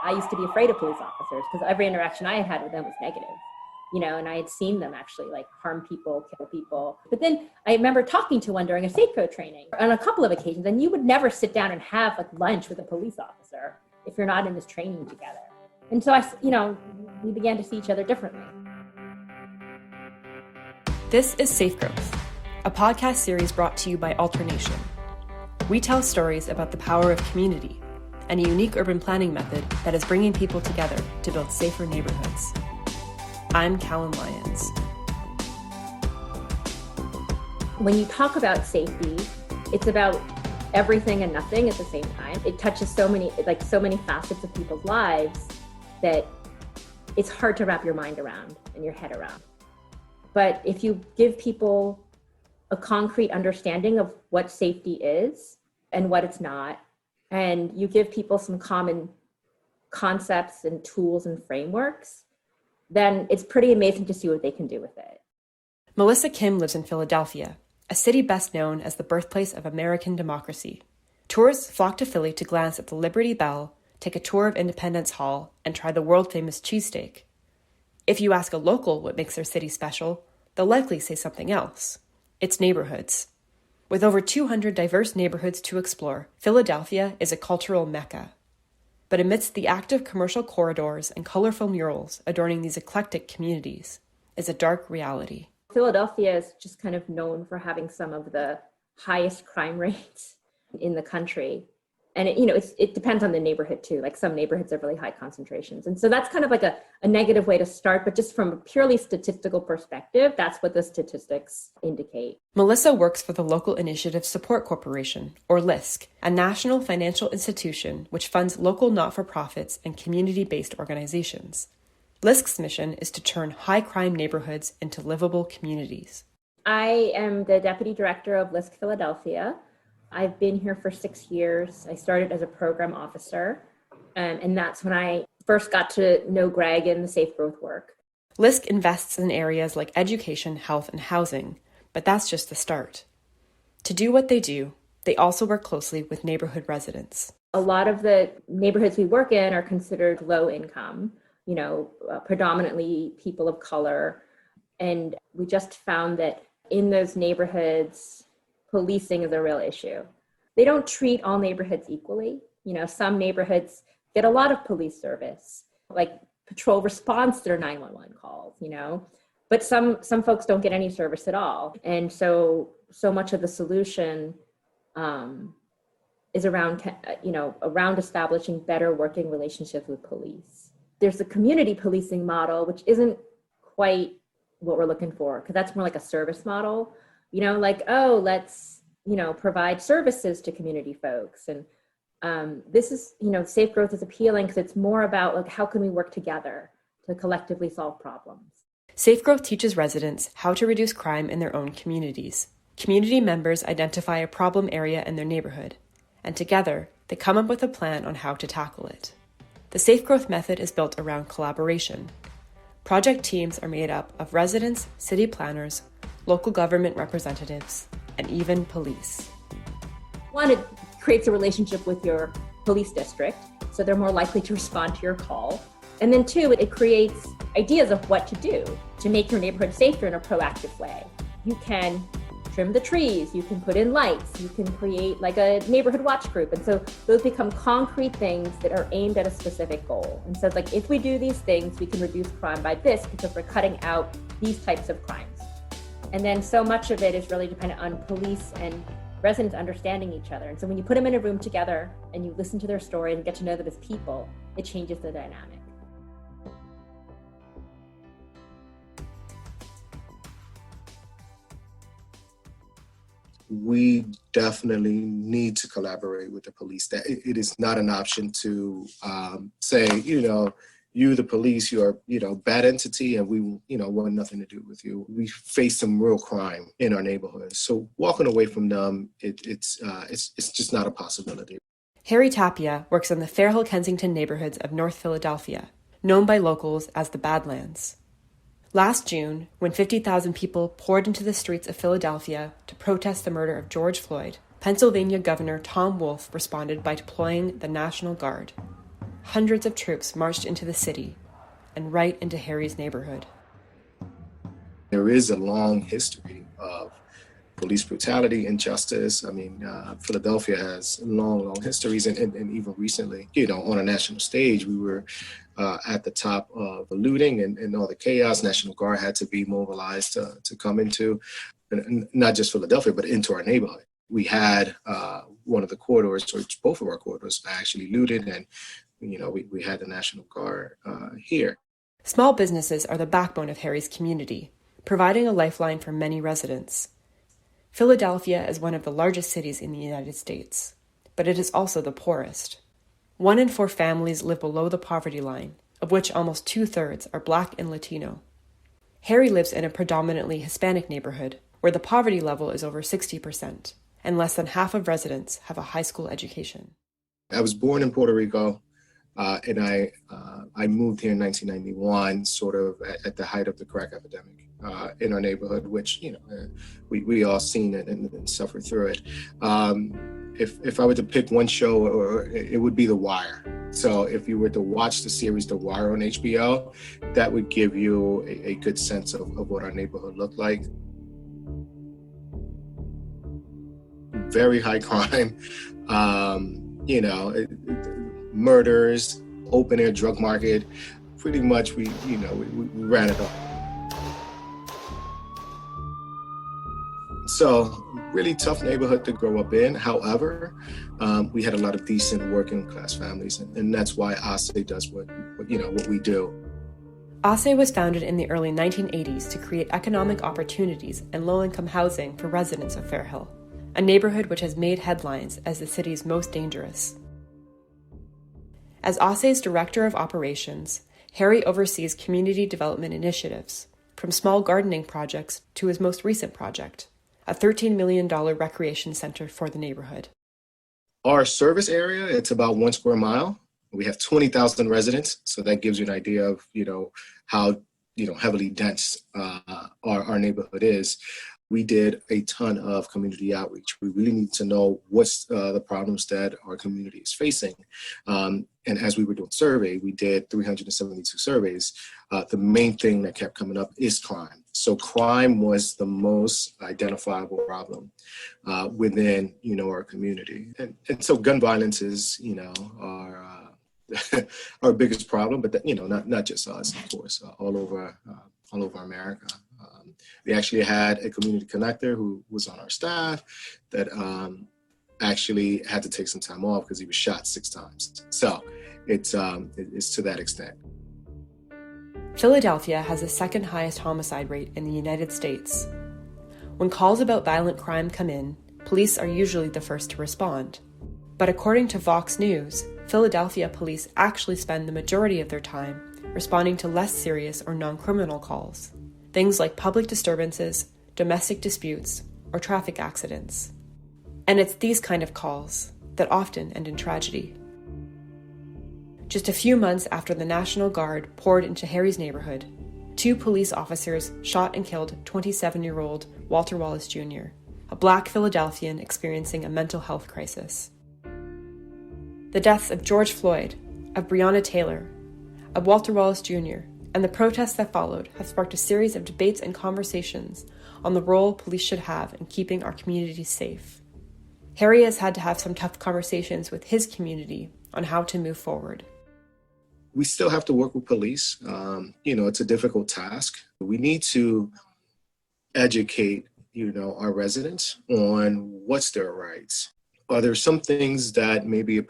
I used to be afraid of police officers because every interaction I had with them was negative, and I had seen them actually like harm people, kill people. But then I remember talking to one during a safegrowth training on a couple of occasions, and you would never sit down and have like lunch with a police officer if you're not in this training together. And so we began to see each other differently. This is Safe Growth, a podcast series brought to you by Alternation. We tell stories about the power of community and a unique urban planning method that is bringing people together to build safer neighborhoods. I'm Callum Lyons. When you talk about safety, it's about everything and nothing at the same time. It touches so many facets of people's lives that it's hard to wrap your mind around and your head around. But if you give people a concrete understanding of what safety is and what it's not, and you give people some common concepts and tools and frameworks, then it's pretty amazing to see what they can do with it. Melissa Kim lives in Philadelphia, a city best known as the birthplace of American democracy. Tourists flock to Philly to glance at the Liberty Bell, take a tour of Independence Hall, and try the world-famous cheesesteak. If you ask a local what makes their city special, they'll likely say something else. It's neighborhoods. With over 200 diverse neighborhoods to explore, Philadelphia is a cultural mecca. But amidst the active commercial corridors and colorful murals adorning these eclectic communities is a dark reality. Philadelphia is just kind of known for having some of the highest crime rates in the country. And it depends on the neighborhood too. Like some neighborhoods have really high concentrations. And so that's kind of like a negative way to start, but just from a purely statistical perspective, that's what the statistics indicate. Melissa works for the Local Initiative Support Corporation, or LISC, a national financial institution which funds local not-for-profits and community-based organizations. LISC's mission is to turn high-crime neighborhoods into livable communities. I am the deputy director of LISC Philadelphia. I've been here for 6 years. I started as a program officer, and that's when I first got to know Greg and the safe growth work. LISC invests in areas like education, health, and housing, but that's just the start. To do what they do, they also work closely with neighborhood residents. A lot of the neighborhoods we work in are considered low income, predominantly people of color. And we just found that in those neighborhoods, policing is a real issue. They don't treat all neighborhoods equally. Some neighborhoods get a lot of police service, like patrol response to their 911 calls, but some folks don't get any service at all. And so much of the solution is around establishing better working relationships with police. There's the community policing model, which isn't quite what we're looking for, because that's more like a service model. Let's, provide services to community folks. And this is, safe growth is appealing because it's more about like, how can we work together to collectively solve problems? Safe Growth teaches residents how to reduce crime in their own communities. Community members identify a problem area in their neighborhood, and together they come up with a plan on how to tackle it. The Safe Growth method is built around collaboration. Project teams are made up of residents, city planners, local government representatives, and even police. One, it creates a relationship with your police district, so they're more likely to respond to your call. And then two, it creates ideas of what to do to make your neighborhood safer in a proactive way. You can trim the trees, you can put in lights, you can create like a neighborhood watch group. And so those become concrete things that are aimed at a specific goal. And so it's like, if we do these things, we can reduce crime by this because we're cutting out these types of crimes. And then so much of it is really dependent on police and residents understanding each other. And so when you put them in a room together and you listen to their story and get to know them as people, it changes the dynamic. We definitely need to collaborate with the police. That it is not an option to say, you, the police, you're, bad entity, and we, want nothing to do with you. We face some real crime in our neighborhoods. So walking away from them, it's just not a possibility. Harry Tapia works in the Fairhill Kensington neighborhoods of North Philadelphia, known by locals as the Badlands. Last June, when 50,000 people poured into the streets of Philadelphia to protest the murder of George Floyd, Pennsylvania Governor Tom Wolf responded by deploying the National Guard. hundreds of troops marched into the city and right into Harry's neighborhood. There is a long history of police brutality, injustice. I mean, Philadelphia has long histories, and even recently, on a national stage, we were at the top of the looting and all the chaos. National Guard had to be mobilized to come into, not just Philadelphia, but into our neighborhood. We had one of the corridors, or both of our corridors, actually looted, and we had the National Guard here. Small businesses are the backbone of Harry's community, providing a lifeline for many residents. Philadelphia is one of the largest cities in the United States, but it is also the poorest. 1 in 4 families live below the poverty line, of which almost 2/3 are Black and Latino. Harry lives in a predominantly Hispanic neighborhood, where the poverty level is over 60%, and less than half of residents have a high school education. I was born in Puerto Rico, and I moved here in 1991, sort of at the height of the crack epidemic in our neighborhood, which we all seen it and suffered through it. If I were to pick one show, or it would be The Wire. So if you were to watch the series The Wire on HBO, that would give you a good sense of what our neighborhood looked like. Very high crime, murders, open air drug market. Pretty much we ran it all. So really tough neighborhood to grow up in. However, we had a lot of decent working class families, and that's why ASE does what we do. ASE was founded in the early 1980s to create economic opportunities and low-income housing for residents of Fair Hill, a neighborhood which has made headlines as the city's most dangerous. As ASE's Director of Operations, Harry oversees community development initiatives, from small gardening projects to his most recent project, a $13 million recreation center for the neighborhood. Our service area, it's about 1 square mile. We have 20,000 residents, so that gives you an idea of, how, heavily dense our neighborhood is. We did a ton of community outreach. We really need to know what's the problems that our community is facing. And as we were doing survey, we did 372 surveys. The main thing that kept coming up is crime. So crime was the most identifiable problem within, our community. And so gun violence is, our biggest problem, but not just us, of course, all over America. We actually had a community connector who was on our staff that actually had to take some time off because he was shot 6 times. So it's to that extent. Philadelphia has the second highest homicide rate in the United States. When calls about violent crime come in, police are usually the first to respond. But according to Vox News, Philadelphia police actually spend the majority of their time responding to less serious or non-criminal calls. Things like public disturbances, domestic disputes, or traffic accidents. And it's these kind of calls that often end in tragedy. Just a few months after the National Guard poured into Harry's neighborhood, 2 police officers shot and killed 27-year-old Walter Wallace Jr., a Black Philadelphian experiencing a mental health crisis. The deaths of George Floyd, of Breonna Taylor, of Walter Wallace Jr., and the protests that followed have sparked a series of debates and conversations on the role police should have in keeping our communities safe. Harry has had to have some tough conversations with his community on how to move forward. We still have to work with police. It's a difficult task. We need to educate, our residents on what's their rights. Are there some things that maybe,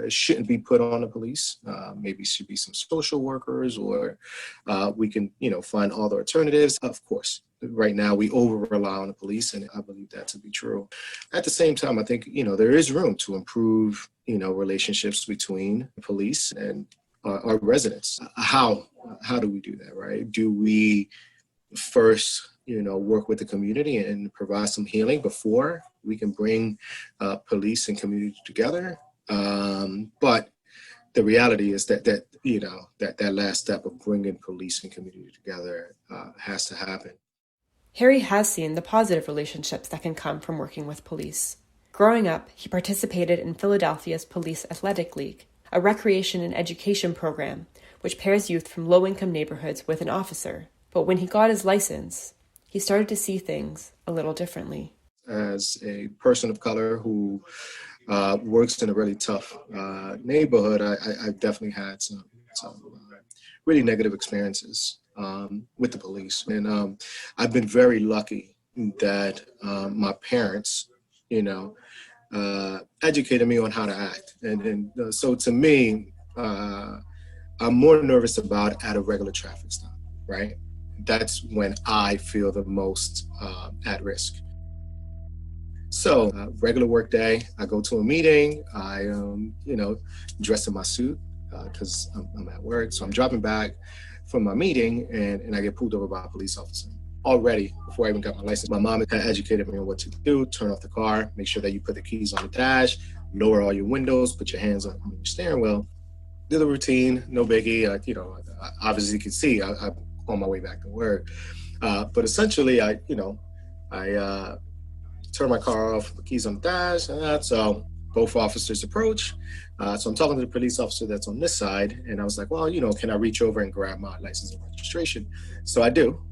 shouldn't be put on the police? Maybe should be some social workers, or we can, find all the alternatives. Of course, right now we over-rely on the police, and I believe that to be true. At the same time, I think, there is room to improve, relationships between police and our residents. How do we do that, right? Do we first, work with the community and provide some healing before we can bring police and community together? But the reality is that last step of bringing police and community together has to happen. Harry has seen the positive relationships that can come from working with police. Growing up, he participated in Philadelphia's Police Athletic League, a recreation and education program which pairs youth from low-income neighborhoods with an officer. But when he got his license, he started to see things a little differently. As a person of color who works in a really tough neighborhood, I definitely had some really negative experiences with the police. And I've been very lucky that my parents, educated me on how to act. And so to me, I'm more nervous about at a regular traffic stop, right? That's when I feel the most at risk. So regular work day, I go to a meeting, I, dress in my suit because I'm at work. So I'm dropping back from my meeting and I get pulled over by a police officer. Already, before I even got my license, my mom had educated me on what to do: turn off the car, make sure that you put the keys on the dash, lower all your windows, put your hands on your steering wheel. Do the routine, no biggie. I obviously you can see I'm on my way back to work. But essentially, I turn my car off, the keys on the dash, and so both officers approach. So I'm talking to the police officer that's on this side, and I was like, well, can I reach over and grab my license and registration? So I do,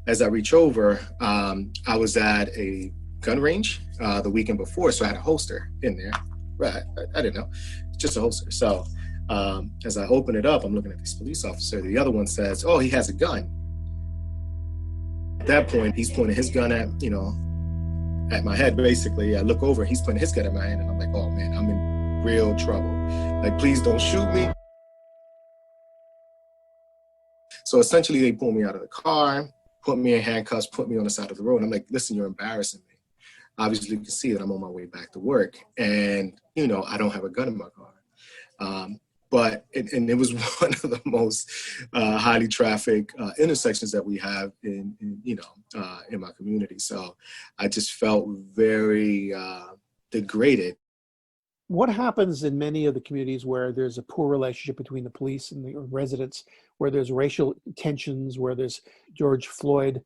As I reach over, I was at a gun range the weekend before, so I had a holster in there. Right, I didn't know, just a holster. So as I open it up, I'm looking at this police officer. The other one says, oh, he has a gun. At that point, he's pointing his gun at my head, basically. I look over, he's pointing his gun at my hand, and I'm like, oh man, I'm in real trouble. Like, please don't shoot me. So essentially, they pull me out of the car, put me in handcuffs, put me on the side of the road. And I'm like, listen, you're embarrassing me. Obviously, you can see that I'm on my way back to work, and I don't have a gun in my car. But it was one of the most highly trafficked intersections that we have in my community. So I just felt very degraded. What happens in many of the communities where there's a poor relationship between the police and the residents, where there's racial tensions, where there's George Floyd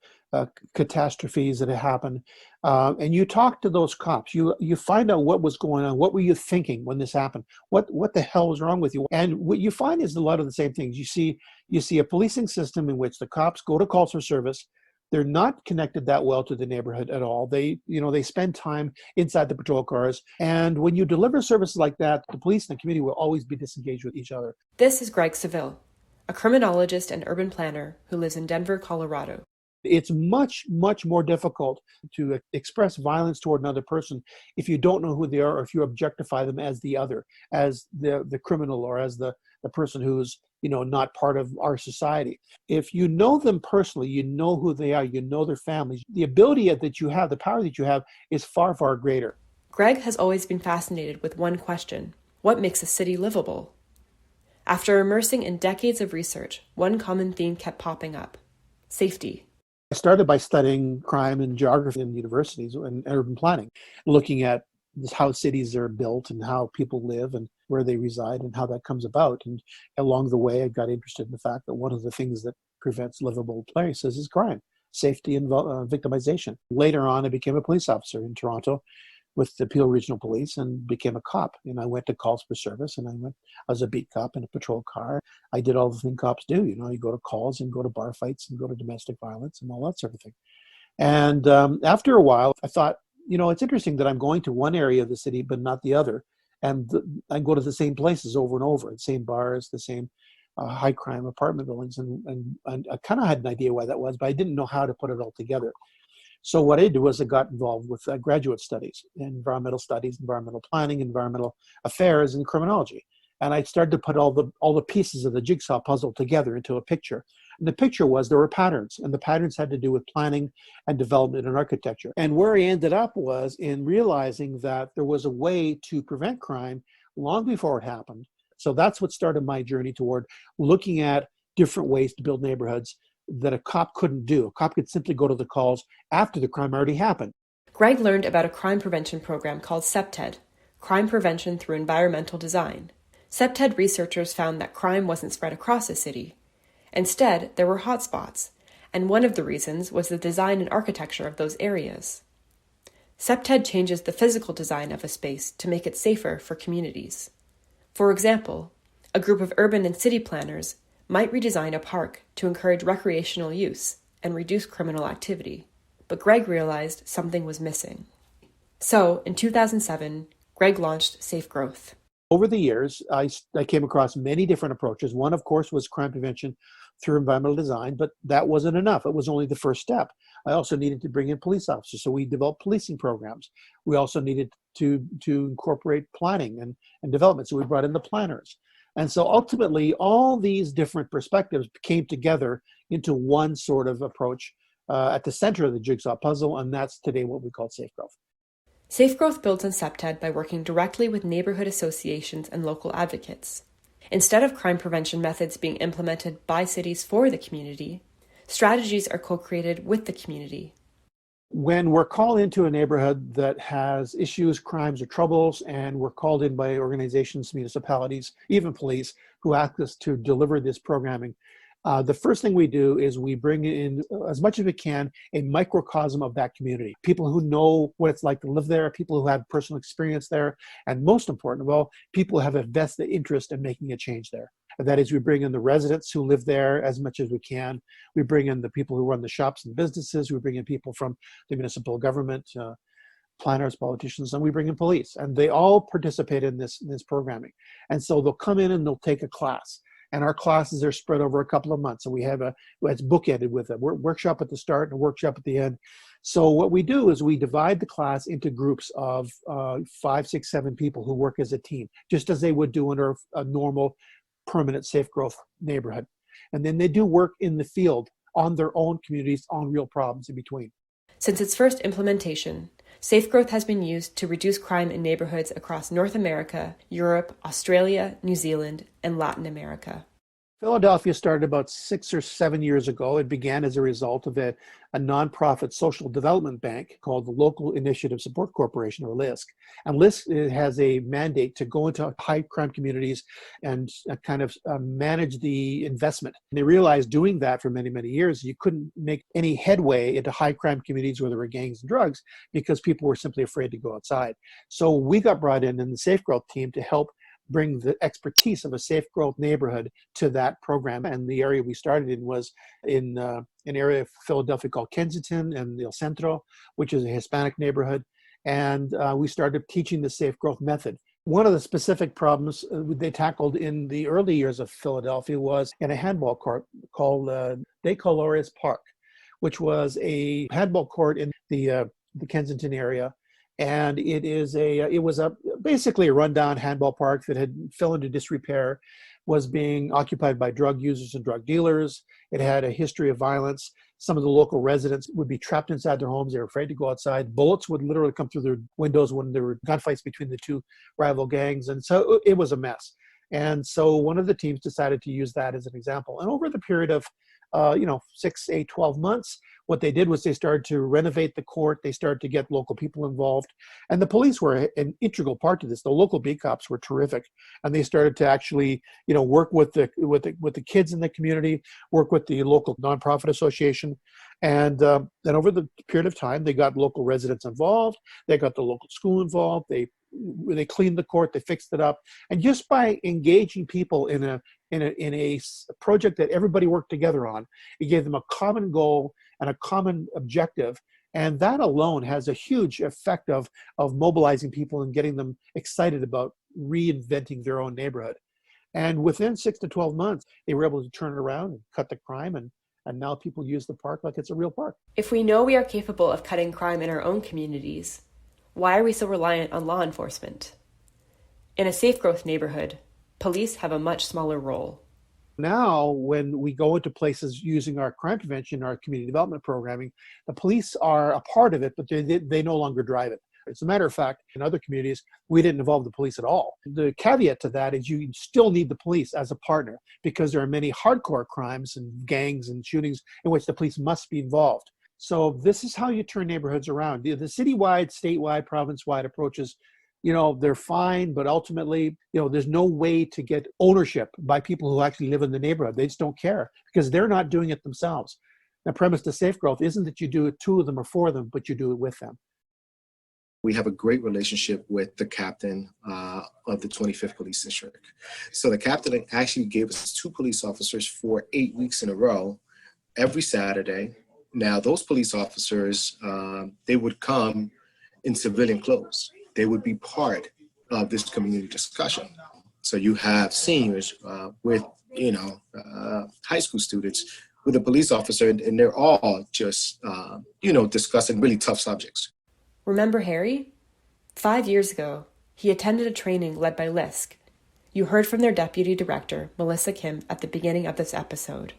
catastrophes that have happened, and you talk to those cops, you find out what was going on, what were you thinking when this happened, what the hell was wrong with you? And what you find is a lot of the same things. You see a policing system in which the cops go to calls for service. They're not connected that well to the neighborhood at all. They spend time inside the patrol cars. And when you deliver services like that, the police and the community will always be disengaged with each other. This is Greg Seville, a criminologist and urban planner who lives in Denver, Colorado. It's much, much more difficult to express violence toward another person if you don't know who they are, or if you objectify them as the other, as the criminal, or as the person who's not part of our society. If you know them personally, you know who they are, you know their families, the ability that you have, the power that you have is far, far greater. Greg has always been fascinated with one question: what makes a city livable? After immersing in decades of research, one common theme kept popping up: safety. I started by studying crime and geography in universities and urban planning, looking at how cities are built and how people live and where they reside and how that comes about. And along the way, I got interested in the fact that one of the things that prevents livable places is crime, safety, and victimization. Later on, I became a police officer in Toronto with the Peel Regional Police and became a cop. And I went to calls for service, and I was a beat cop in a patrol car. I did all the things cops do. You go to calls and go to bar fights and go to domestic violence and all that sort of thing. And after a while, I thought, it's interesting that I'm going to one area of the city, but not the other. And I go to the same places over and over, the same bars, the same high crime apartment buildings. And I kind of had an idea why that was, but I didn't know how to put it all together. So what I did was I got involved with graduate studies, environmental studies, environmental planning, environmental affairs, and criminology. And I started to put all the pieces of the jigsaw puzzle together into a picture. And the picture was there were patterns, and the patterns had to do with planning and development and architecture. And where I ended up was in realizing that there was a way to prevent crime long before it happened. So that's what started my journey toward looking at different ways to build neighborhoods that a cop couldn't do. A cop could simply go to the calls after the crime already happened. Greg learned about a crime prevention program called Septet, Crime Prevention Through Environmental Design. Septet researchers found that crime wasn't spread across a city. Instead, there were hotspots, and one of the reasons was the design and architecture of those areas. Septet changes the physical design of a space to make it safer for communities. For example, a group of urban and city planners might redesign a park to encourage recreational use and reduce criminal activity. But Greg realized something was missing. So, in 2007, Greg launched Safe Growth. Over the years, I came across many different approaches. One, of course, was crime prevention through environmental design, but that wasn't enough. It was only the first step. I also needed to bring in police officers, so we developed policing programs. We also needed to incorporate planning and development, so we brought in the planners. And so ultimately, all these different perspectives came together into one sort of approach at the center of the jigsaw puzzle, and that's today what we call Safe Growth. Safe Growth builds on Septet by working directly with neighborhood associations and local advocates. Instead of crime prevention methods being implemented by cities for the community, strategies are co-created with the community. When we're called into a neighborhood that has issues, crimes, or troubles, and we're called in by organizations, municipalities, even police, who ask us to deliver this programming, the first thing we do is we bring in, as much as we can, a microcosm of that community. People who know what it's like to live there, people who have personal experience there, and most important of all, people who have a vested interest in making a change there. And that is, we bring in the residents who live there as much as we can. We bring in the people who run the shops and businesses. We bring in people from the municipal government, planners, politicians, and we bring in police. And they all participate in this programming. And so they'll come in and they'll take a class. And our classes are spread over a couple of months. And we have it's bookended with a workshop at the start and a workshop at the end. So what we do is we divide the class into groups of 5, 6, 7 people who work as a team, just as they would do under a normal, permanent safe growth neighborhood. And then they do work in the field on their own communities, on real problems in between. Since its first implementation, Safe Growth has been used to reduce crime in neighborhoods across North America, Europe, Australia, New Zealand, and Latin America. Philadelphia started about 6 or 7 years ago. It began as a result of a nonprofit social development bank called the Local Initiative Support Corporation, or LISC. And LISC has a mandate to go into high crime communities and kind of manage the investment. And they realized doing that for many, many years, you couldn't make any headway into high crime communities where there were gangs and drugs because people were simply afraid to go outside. So we got brought in the Safe Growth team to help bring the expertise of a safe growth neighborhood to that program. And the area we started in was in an area of Philadelphia called Kensington and El Centro, which is a Hispanic neighborhood. And we started teaching the safe growth method. One of the specific problems they tackled in the early years of Philadelphia was in a handball court called De Colores Park, which was a handball court in the Kensington area. And it was basically a rundown handball park that had fell into disrepair, was being occupied by drug users and drug dealers. It had a history of violence. Some of the local residents would be trapped inside their homes. They were afraid to go outside. Bullets would literally come through their windows when there were gunfights between the two rival gangs. And so it was a mess. And so one of the teams decided to use that as an example. And over the period of 6, 8, 12 months, what they did was they started to renovate the court. They started to get local people involved, and the police were an integral part to this. The local B cops were terrific, and they started to actually, work with the kids in the community, work with the local nonprofit association, and then over the period of time, they got local residents involved. They got the local school involved. They cleaned the court. They fixed it up, and just by engaging people in a project that everybody worked together on, it gave them a common goal and a common objective. And that alone has a huge effect of mobilizing people and getting them excited about reinventing their own neighborhood. And within 6 to 12 months, they were able to turn it around and cut the crime. And now people use the park like it's a real park. If we know we are capable of cutting crime in our own communities, why are we so reliant on law enforcement? In a safe growth neighborhood, police have a much smaller role. Now, when we go into places using our crime prevention, our community development programming, the police are a part of it, but they no longer drive it. As a matter of fact, in other communities, we didn't involve the police at all. The caveat to that is you still need the police as a partner because there are many hardcore crimes and gangs and shootings in which the police must be involved. So this is how you turn neighborhoods around. The citywide, statewide, province-wide approaches, they're fine, but ultimately, there's no way to get ownership by people who actually live in the neighborhood. They just don't care because they're not doing it themselves. The premise to safe growth isn't that you do it 2 of them or 4 of them, but you do it with them. We have a great relationship with the captain of the 25th Police District. So the captain actually gave us 2 police officers for 8 weeks in a row, every Saturday. Now, those police officers, they would come in civilian clothes. They would be part of this community discussion. So you have seniors with, high school students with a police officer, and they're all just, discussing really tough subjects. Remember Harry? 5 years ago, he attended a training led by LISC. You heard from their deputy director, Melissa Kim, at the beginning of this episode.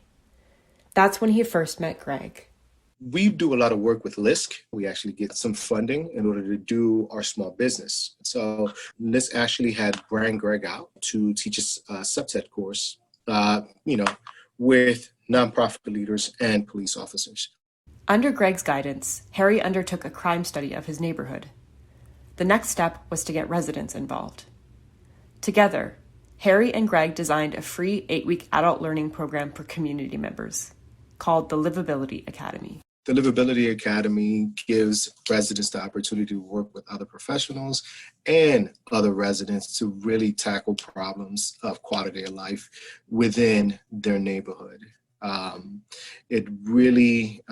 That's when he first met Greg. We do a lot of work with LISC. We actually get some funding in order to do our small business. So LISC actually had Brian Greg out to teach us a Septet course, with nonprofit leaders and police officers. Under Greg's guidance, Harry undertook a crime study of his neighborhood. The next step was to get residents involved. Together, Harry and Greg designed a free 8-week adult learning program for community members called the Livability Academy. The Livability Academy gives residents the opportunity to work with other professionals and other residents to really tackle problems of quality of life within their neighborhood. It really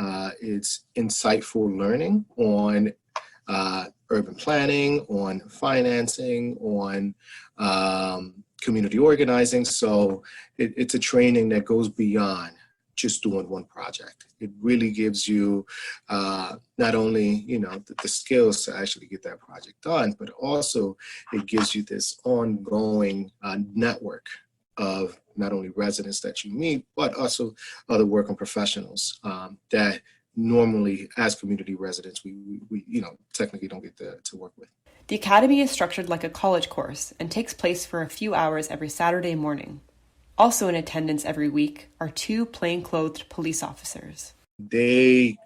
is insightful learning on urban planning, on financing, on community organizing. So it's a training that goes beyond just doing one project. It really gives you not only, the skills to actually get that project done, but also it gives you this ongoing network of not only residents that you meet, but also other working professionals that normally, as community residents, we technically don't get to work with. The academy is structured like a college course and takes place for a few hours every Saturday morning. Also in attendance every week are 2 plainclothed police officers. They,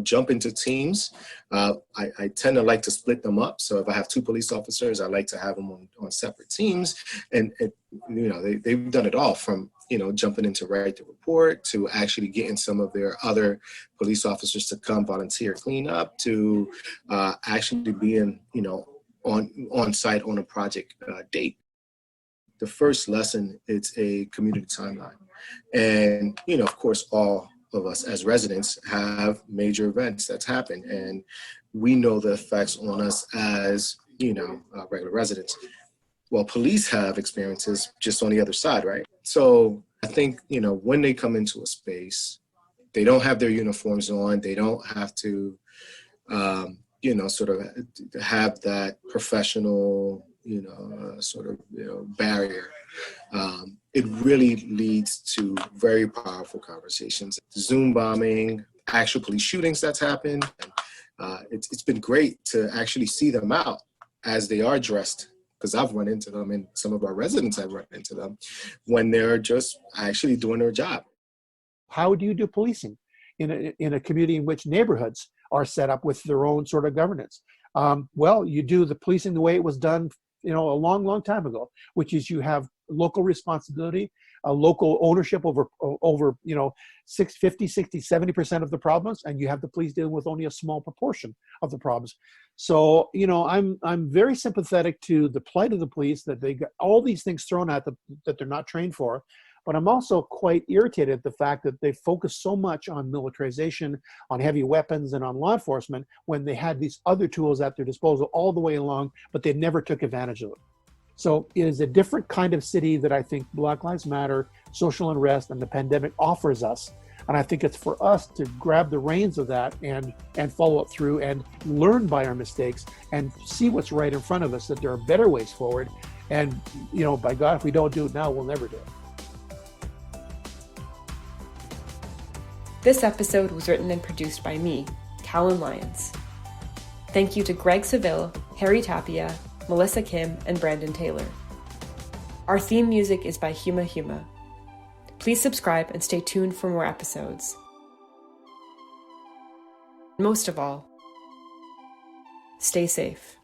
jump into teams. I tend to like to split them up. So if I have 2 police officers, I like to have them on separate teams. And they've done it all from, jumping in to write the report, to actually getting some of their other police officers to come volunteer clean up, to actually being, on site on a project date. The first lesson, it's a community timeline. And, of course, all of us as residents have major events that's happened. And we know the effects on us as, regular residents. Well, police have experiences just on the other side, right? So I think, when they come into a space, they don't have their uniforms on. They don't have to, sort of have that professional, barrier. It really leads to very powerful conversations. Zoom bombing, actual police shootings that's happened. And, it's been great to actually see them out as they are dressed, because I've run into them and some of our residents have run into them when they're just actually doing their job. How do you do policing in a community in which neighborhoods are set up with their own sort of governance? Well, you do the policing the way it was done, a long, long time ago, which is you have local responsibility, local ownership over 50, 60, 70% of the problems, and you have the police dealing with only a small proportion of the problems. So, I'm very sympathetic to the plight of the police, that they got all these things thrown at them that they're not trained for. But I'm also quite irritated at the fact that they focus so much on militarization, on heavy weapons, and on law enforcement when they had these other tools at their disposal all the way along, but they never took advantage of them. So it is a different kind of city that I think Black Lives Matter, social unrest, and the pandemic offers us. And I think it's for us to grab the reins of that and follow it through and learn by our mistakes and see what's right in front of us, that there are better ways forward. And, by God, if we don't do it now, we'll never do it. This episode was written and produced by me, Callan Lyons. Thank you to Greg Seville, Harry Tapia, Melissa Kim, and Brandon Taylor. Our theme music is by Huma Huma. Please subscribe and stay tuned for more episodes. Most of all, stay safe.